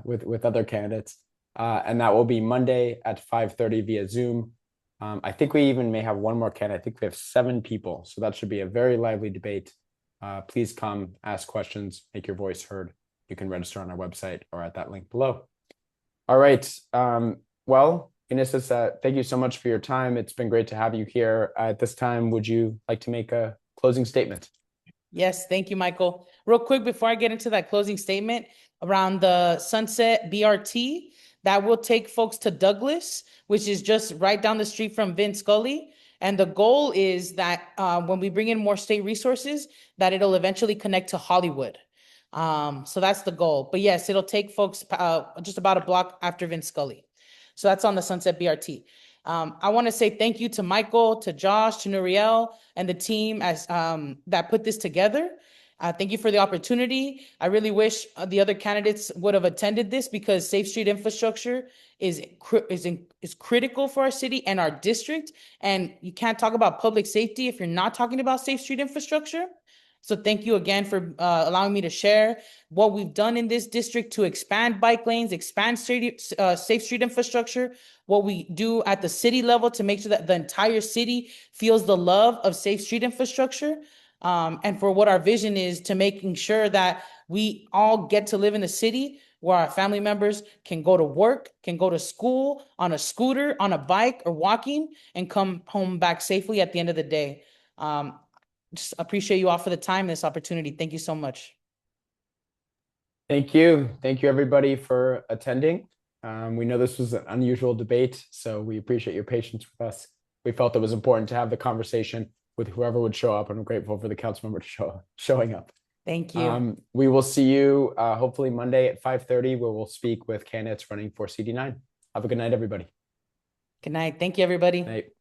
S1: with other candidates, and that will be Monday at 5:30 via Zoom. I think we even may have one more candidate. I think we have 7 people, so that should be a very lively debate. Please come, ask questions, make your voice heard. You can register on our website or at that link below. All right. Well, Eunisses, thank you so much for your time. It's been great to have you here. At this time, would you like to make a closing statement?
S2: Yes, thank you, Michael. Real quick, before I get into that closing statement around the Sunset BRT, that will take folks to Douglas, which is just right down the street from Vin Scully. And the goal is that when we bring in more state resources, that it'll eventually connect to Hollywood. So that's the goal. But yes, it'll take folks just about a block after Vin Scully. So that's on the Sunset BRT. I want to say thank you to Michael, to Josh, to Nuriel, and the team as that put this together. Thank you for the opportunity. I really wish the other candidates would have attended this because safe street infrastructure is critical for our city and our district. And you can't talk about public safety if you're not talking about safe street infrastructure. So thank you again for allowing me to share what we've done in this district to expand bike lanes, expand safe street infrastructure, what we do at the city level to make sure that the entire city feels the love of safe street infrastructure. And for what our vision is to making sure that we all get to live in a city where our family members can go to work, can go to school on a scooter, on a bike, or walking, and come home back safely at the end of the day. Just appreciate you all for the time and this opportunity. Thank you so much.
S1: Thank you. Thank you, everybody, for attending. We know this was an unusual debate, so we appreciate your patience with us. We felt it was important to have the conversation with whoever would show up, and I'm grateful for the council member showing up.
S2: Thank you.
S1: We will see you hopefully Monday at 5:30, where we'll speak with candidates running for CD9. Have a good night, everybody.
S2: Good night. Thank you, everybody.
S1: Night.